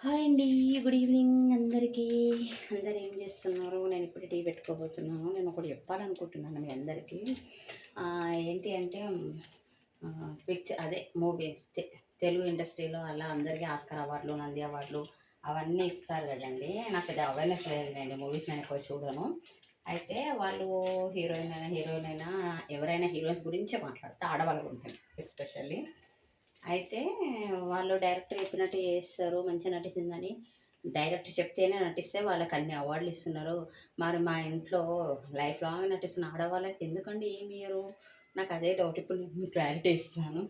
Hi అండి. Good evening అందరికీ. అందరు ఏం చేస్తున్నారు? నేను ఇప్పుడు టీ పెట్టుకోబోతున్నాను. నేను ఒకటి చెప్పాలనుకుంటున్నాను మీ అందరికీ. ఏంటి అంటే అదే మూవీస్ తెలుగు ఇండస్ట్రీలో అలా అందరికీ ఆస్కార్ అవార్డులు, నంది అవార్డులు అవన్నీ ఇస్తారు కదండి. నాకు పెద్ద అవేర్నెస్ లేదండి. మూవీస్ నేను ఎక్కువ చూడను. అయితే వాళ్ళు హీరోయిన్ అయినా ఎవరైనా హీరోయిన్స్ గురించే మాట్లాడితే ఆడవాళ్ళ గురించి ఎస్పెషల్లీ. అయితే వాళ్ళు డైరెక్టర్ చెప్పినట్టు చేస్తారు, మంచిగా నటిస్తుందని డైరెక్టర్ చెప్తేనే నటిస్తే వాళ్ళకి అన్ని అవార్డులు ఇస్తున్నారు. మరి మా ఇంట్లో లైఫ్ లాంగ్ నటిస్తున్న ఆడవాళ్ళకి ఎందుకండి ఏమి ఇయ్యరు? నాకు అదే డౌట్. ఇప్పుడు నేను మీకు క్లారిటీ ఇస్తాను.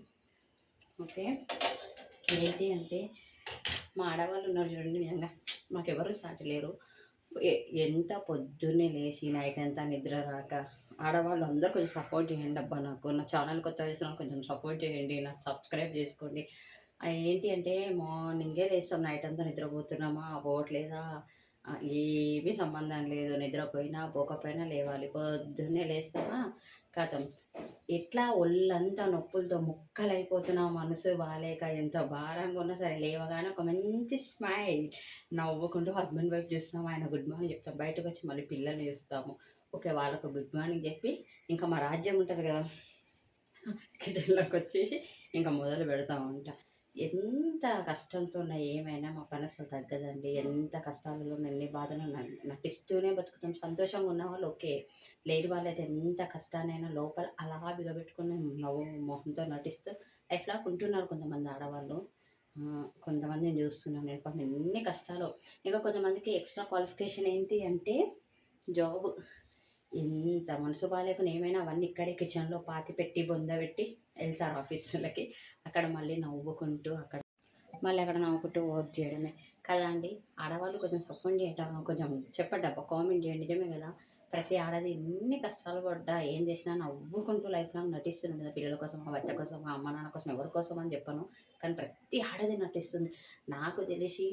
ఓకే. ఏంటి అంటే మా ఆడవాళ్ళు ఉన్నారు చూడండి, నిజంగా మాకెవరు సాటి లేరు. ఎంత పొద్దున్నే లేచి నైట్ అంతా నిద్ర రాక ఆడవాళ్ళు అందరూ కొంచెం సపోర్ట్ చేయండి అబ్బా. నాకు నా ఛానల్ కొత్త చేసిన కొంచెం సపోర్ట్ చేయండి, నాకు సబ్స్క్రైబ్ చేసుకోండి. ఏంటి అంటే మార్నింగే లేస్తాం, నైట్ అంతా నిద్రపోతున్నామా పోవట్లేదా, ఏమీ సంబంధం లేదు. నిద్రపోయినా పోకపోయినా లేవాలి. పొద్దున్నే లేస్తామా కథం ఎట్లా ఒళ్ళంతా నొప్పులతో ముక్కలైపోతున్నాం. మనసు బాగాలేక ఎంత భారంగా ఉన్నా సరే లేవగానే ఒక మంచి స్మైల్ నవ్వుకుంటూ హస్బెండ్ వైఫ్ చూస్తాము. ఆయన గుడ్ మార్నింగ్ చెప్తాం. బయటకు వచ్చి మళ్ళీ పిల్లల్ని చూస్తాము. ఓకే, వాళ్ళకు గుడ్ మార్నింగ్ చెప్పి ఇంకా మా రాజ్యం ఉంటుంది కదా, కిచెన్లోకి వచ్చేసి ఇంకా మొదలు పెడతా ఉంటా. ఎంత కష్టంతో ఉన్న ఏమైనా మా పని అసలు తగ్గదండి. ఎంత కష్టాలలో ఎన్ని బాధలు నటిస్తూనే బతుకుతాం. సంతోషంగా ఉన్న వాళ్ళు ఓకే, లేని వాళ్ళైతే ఎంత కష్టాన్నైనా లోపల అలా బిగబెట్టుకుని నవ్వు మొహంతో నటిస్తూ లైఫ్లా ఉంటున్నారు కొంతమంది ఆడవాళ్ళు. కొంతమందిని చూస్తున్నాను నేను పాపం ఎన్ని కష్టాలు. ఇంకా కొంతమందికి ఎక్స్ట్రా క్వాలిఫికేషన్ ఏంటి అంటే జాబ్. ఎంత మనసు బాగాలేకుండా ఏమైనా అవన్నీ ఇక్కడే కిచెన్లో పాతి పెట్టి బొంద పెట్టి వెళ్తారు ఆఫీసులకి. అక్కడ మళ్ళీ నవ్వుకుంటూ అక్కడ నవ్వుకుంటూ వర్క్ చేయడమే కదా అండి. ఆడవాళ్ళు కొంచెం సపోర్ట్ చేయటం, కొంచెం చెప్పండి అబ్బా, కామెంట్ చేయండి. నిజమే కదా, ప్రతి ఆడది ఎన్ని కష్టాలు పడ్డా ఏం చేసినా నవ్వుకుంటూ లైఫ్ లాంగ్ నటిస్తుంది కదా. పిల్లల కోసం, ఆ భర్త కోసం, ఆ అమ్మ నాన్న కోసం, ఎవరి కోసం అని చెప్పను, కానీ ప్రతి ఆడది నటిస్తుంది. నాకు తెలిసి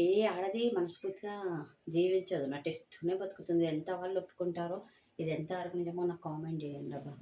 ఏ ఆడది మనస్ఫూర్తిగా జీవించదు, నటిస్తూనే బతుకుతుంది. ఎంత వాళ్ళు ఒప్పుకుంటారో ఇది ఎంతవరకు నిజమో నాకు కామెంట్ చేయండి అబ్బా.